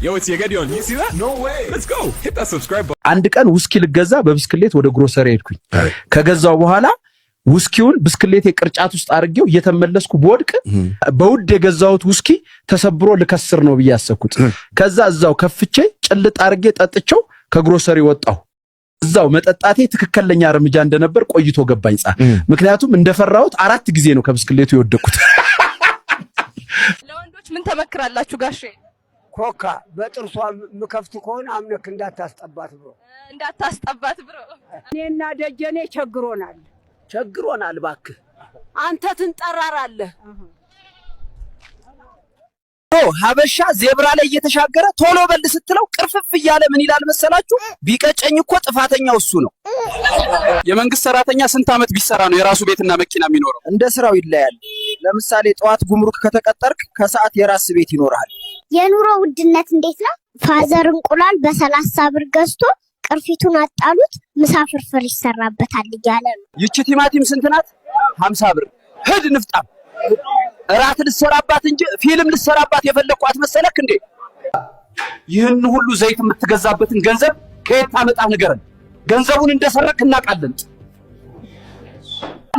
Yo, it's Yegedion. You see that? No way. Let's go. Hit that subscribe button. አንድ ቀን ውስኪ ልገዛ በብስክሌት ወደ ግሮሰሪ ሄድኩኝ። ከገዛው በኋላ ውስኪውን ብስክሌት የቅርጫት ውስጥ አድርጌው እየተመለስኩ በወድቅ በውድ የገዛሁት ውስኪ ተሰብሮ ልከስር ነው ብዬ አሰብኩት። ከዛ እዛው ከፍቼ ጭልጥ አድርጌ ጠጥቼው ከግሮሰሪ ወጣሁ። እዛው መጠጣቴ ትክክለኛ እርምጃ እንደነበር ቆይቶ ገባኝ። ምክንያቱም እንደፈራሁት 4 ጊዜ ነው ከብስክሌቱ የወደቅኩት። ለወንዶች ምን ተመክራላችሁ ጋሼ? ኮካ በጥርሷ ምከፍት ከሆነ አምነክ እንዳታስጠባት ብሮ እኔና ደጀኔ ቸግሮናል ባክህ አንተ ትንጠራራለህ። ሀበሻ ዜብራ ላይ እየተሻገረ ቶሎ በል ስትለው ቅርፍፍ እያለ ምን ይላል መሰላችሁ? ቢቀጨኝ እኮ ጥፋተኛው እሱ ነው። የመንግስት ሰራተኛ ስንት ዓመት ቢሰራ ነው የራሱ ቤትና መኪና የሚኖረው? እንደ ስራው ይለያል። ለምሳሌ ጠዋት ጉምሩክ ከተቀጠርክ ከሰዓት የራስ ቤት ይኖርሃል። የኑሮ ውድነት እንዴት ነው? ፋዘር እንቁላል በ30 ብር ገዝቶ ቅርፊቱን አጣሉት ምሳ ፍርፍር ይሰራበታል እያለ ነው። ይቺ ቲማቲም ስንት ናት? 50 ብር። ሂድ ንፍጣም እራት ልሰራባት እንጂ ፊልም ልሰራባት የፈለኳት መሰለክ እንዴ? ይህን ሁሉ ዘይት የምትገዛበትን ገንዘብ ከየት ታመጣ ንገረን። ገንዘቡን እንደሰረክ እናውቃለን።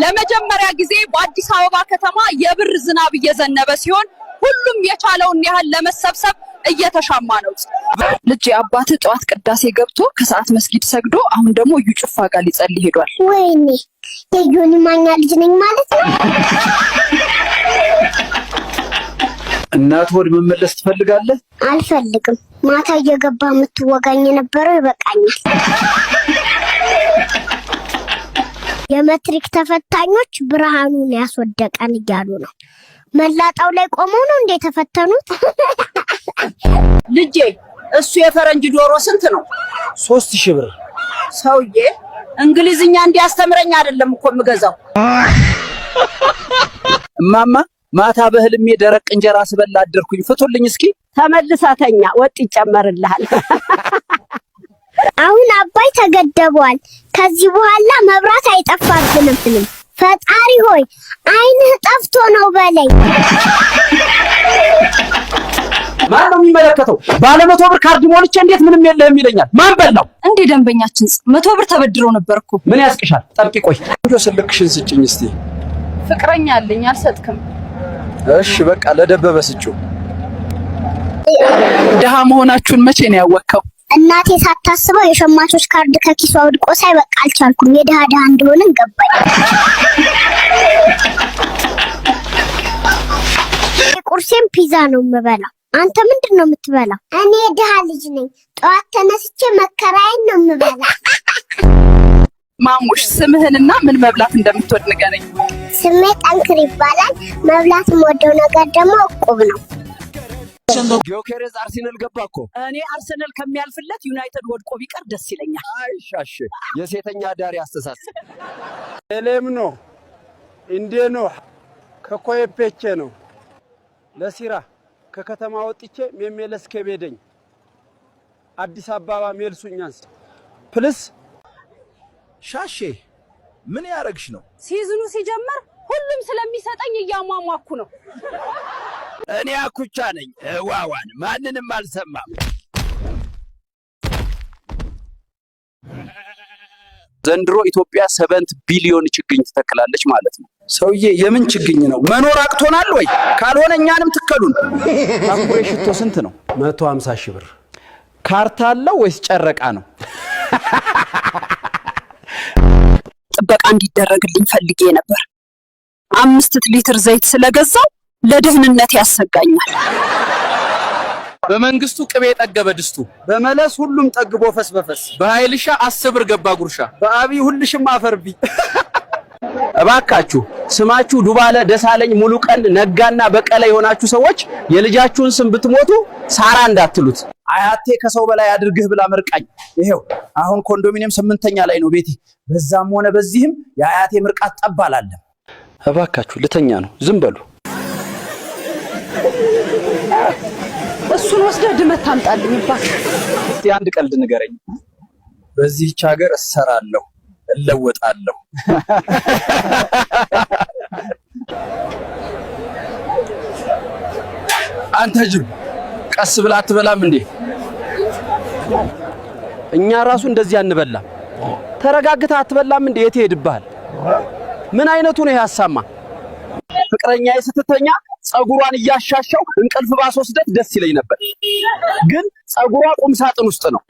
ለመጀመሪያ ጊዜ በአዲስ አበባ ከተማ የብር ዝናብ እየዘነበ ሲሆን ሁሉም የቻለውን ያህል ለመሰብሰብ እየተሻማ ነው። ልጅ አባት ጧት ቅዳሴ ገብቶ ከሰዓት መስጊድ ሰግዶ አሁን ደግሞ እዩ ጭፋ ጋር ሊጸልይ ሄዷል። ወይኔ የዮኒ ማኛ ልጅ ነኝ ማለት ነው። እናት ወድ መመለስ ትፈልጋለህ? አልፈልግም። ማታ እየገባ የምትወጋኝ የነበረው ይበቃኛል። የሜትሪክ ተፈታኞች ብርሃኑን ያስወደቀን እያሉ ነው። መላጣው ላይ ቆመው ነው እንዴ ተፈተኑት? ልጄ እሱ የፈረንጅ ዶሮ ስንት ነው? 3000 ብር። ሰውዬ እንግሊዝኛ እንዲያስተምረኝ አይደለም እኮ የምገዛው። እማማ ማታ በህልሜ ደረቅ እንጀራ ስበላ አደርኩኝ። ፍቱልኝ እስኪ። ተመልሳተኛ ወጥ ይጨመርልሃል። አሁን አባይ ተገደቧል። ከዚህ በኋላ መብራት አይጠፋብንም። ፈጣሪ ሆይ አይንህ ጠፍቶ ነው በለኝ። ማን ነው የሚመለከተው? ባለ 100 ብር ካርድ ሞልቼ እንዴት ምንም የለህም ይለኛል? ማን በላው እንዴ? ደንበኛችን 100 ብር ተበድሮ ነበርኩ። ምን ያስቅሻል? ጠብቂ ቆይ። እንጆ ስልክሽን ስጭኝ እስቲ። ፍቅረኛ አለኝ አልሰጥክም። እሺ በቃ ለደበበ ስጪው። ደሃ መሆናችሁን መቼ ነው ያወቀው? እናቴ ሳታስበው የሸማቾች ካርድ ከኪሷ ወድቆ ሳይ በቃ አልቻልኩም። የደሃ እንደሆነ ገባኝ። ቁርሴን ፒዛ ነው የምበላው። አንተ ምንድን ነው የምትበላው? እኔ ደሃ ልጅ ነኝ። ጠዋት ተነስቼ መከራዬን ነው የምበላው። ማሙሽ ስምህንና ምን መብላት እንደምትወድ ንገረኝ። ስሜ ጠንክር ይባላል። መብላት የምወደው ነገር ደግሞ እቁብ ነው። ጆኬሬዝ አርሰናል ገባ እኮ። እኔ አርሰናል ከሚያልፍለት ዩናይትድ ወድቆ ቢቀር ደስ ይለኛል። አይሻሽ የሴተኛ ዳሪ አስተሳሰብ። ኤሌም ነው እንዴ ነው ከኮየፔቼ ነው ለሲራ ከከተማ ወጥቼ ሜሜለስ ከቤደኝ አዲስ አበባ ሜልሱኛንስ ፕልስ ሻሼ ምን ያረግሽ ነው? ሲዝኑ ሲጀምር ሁሉም ስለሚሰጠኝ እያሟሟኩ ነው። እኔ አኩቻ ነኝ። ዋዋን ማንንም አልሰማም። ዘንድሮ ኢትዮጵያ 7 ቢሊዮን ችግኝ ትተክላለች ማለት ነው። ሰውዬ የምን ችግኝ ነው? መኖር አቅቶናል ወይ? ካልሆነ እኛንም ትከሉን። ታኩሬ ሽቶ ስንት ነው? 150 ሺህ ብር። ካርታ አለው ወይስ ጨረቃ ነው? ጥበቃ እንዲደረግልኝ ፈልጌ ነበር። 5 ሊትር ዘይት ስለገዛው ለደህንነት ያሰጋኛል። በመንግስቱ ቅቤ ጠገበ ድስቱ፣ በመለስ ሁሉም ጠግቦ ፈስ በፈስ፣ በኃይልሻ 10 ብር ገባ ጉርሻ፣ በአብይ ሁልሽም አፈርቢ። እባካችሁ ስማችሁ ዱባለ፣ ደሳለኝ፣ ሙሉቀን፣ ነጋና በቀለ የሆናችሁ ሰዎች የልጃችሁን ስም ብትሞቱ ሳራ እንዳትሉት። አያቴ ከሰው በላይ አድርግህ ብላ መርቃኝ። ይሄው አሁን ኮንዶሚኒየም 8ኛ ላይ ነው ቤቴ። በዛም ሆነ በዚህም የአያቴ ምርቃት ጠባላለ። እባካችሁ ልተኛ ነው፣ ዝም በሉ። እሱን ወስደህ ድመት ታምጣልኝ ይባል። እስቲ አንድ ቀልድ ንገረኝ። በዚህች ሀገር እሰራለሁ እለወጣለሁ። አንተ ጅብ ቀስ ብላ አትበላም እንዴ? እኛ ራሱ እንደዚህ አንበላም። ተረጋግተህ አትበላም እንዴ? የት ሄድብሃል? ምን አይነቱ ነው ያሳማ? ፍቅረኛዬ ስትተኛ ጸጉሯን እያሻሻው እንቅልፍ ባስወስደት ደስ ይለኝ ነበር፣ ግን ጸጉሯ ቁም ሳጥን ውስጥ ነው።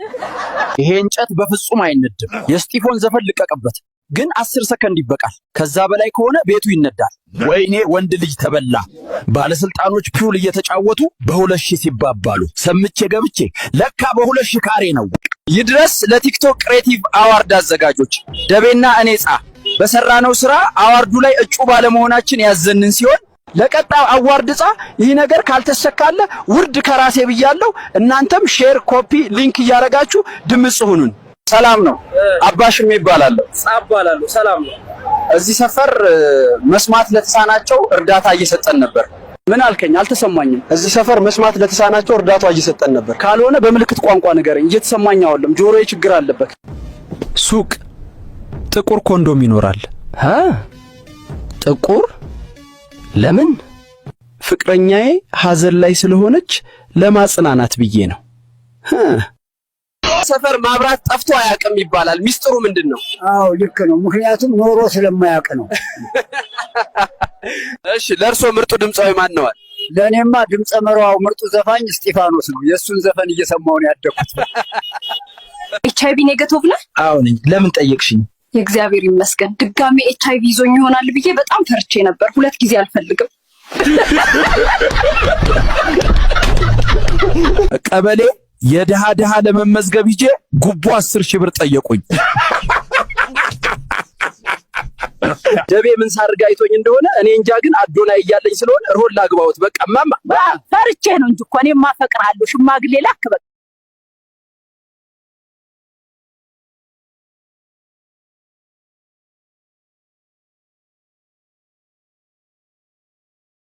ይሄ እንጨት በፍጹም አይነድም። የስጢፎን ዘፈን ልቀቅበት፣ ግን 10 ሰከንድ ይበቃል። ከዛ በላይ ከሆነ ቤቱ ይነዳል። ወይኔ ወንድ ልጅ ተበላ። ባለስልጣኖች ፒውል እየተጫወቱ በ2000 ሲባባሉ ሰምቼ ገብቼ ለካ በ2000 ካሬ ነው። ይድረስ ለቲክቶክ ክሬቲቭ አዋርድ አዘጋጆች ደቤና እኔጻ በሰራነው ስራ አዋርዱ ላይ እጩ ባለመሆናችን ያዘንን ሲሆን ለቀጣው አዋርድ ጻ ይህ ነገር ካልተሰካለ ውርድ ከራሴ ብያለሁ። እናንተም ሼር፣ ኮፒ፣ ሊንክ እያረጋችሁ ድምጽ ሁኑን። ሰላም ነው። አባሽም ይባላል። ጻባላለሁ። ሰላም ነው። እዚህ ሰፈር መስማት ለተሳናቸው እርዳታ እየሰጠን ነበር። ምን አልከኝ? አልተሰማኝም። እዚህ ሰፈር መስማት ለተሳናቸው እርዳታ እየሰጠን ነበር። ካልሆነ በምልክት ቋንቋ ንገረኝ። እየተሰማኝ አይደለም፣ ጆሮዬ ችግር አለበት። ሱቅ ጥቁር ኮንዶም ይኖራል። ጥቁር ለምን? ፍቅረኛዬ ሐዘን ላይ ስለሆነች ለማጽናናት ብዬ ነው። ሰፈር ማብራት ጠፍቶ አያውቅም ይባላል። ሚስጥሩ ምንድነው? አዎ ልክ ነው። ምክንያቱም ኖሮ ስለማያውቅ ነው። እሺ ለእርሶ ምርጡ ድምጻዊ ማን ነው? ለእኔማ ድምፀ መራው ምርጡ ዘፋኝ እስጢፋኖስ ነው። የእሱን ዘፈን እየሰማሁ ነው ያደኩት። ኤችአይቪ ኔጌቲቭ ነህ? አዎ ነኝ። ለምን ጠየቅሽኝ? የእግዚአብሔር ይመስገን። ድጋሜ ኤችአይቪ ይዞኝ ይሆናል ብዬ በጣም ፈርቼ ነበር። 2 ጊዜ አልፈልግም። ቀበሌ የድሃ ድሃ ለመመዝገብ ሂጄ ጉቦ 10,000 ብር ጠየቁኝ። ደቤ ምን ሳርጋ አይቶኝ እንደሆነ እኔ እንጃ፣ ግን አዶናይ እያለኝ ስለሆነ ሮል ላግባውት። በቃ ማማ ፈርቼ ነው እንጂ እኮ እኔማ አፈቅርሃለሁ። ሽማግሌ ላክ በቃ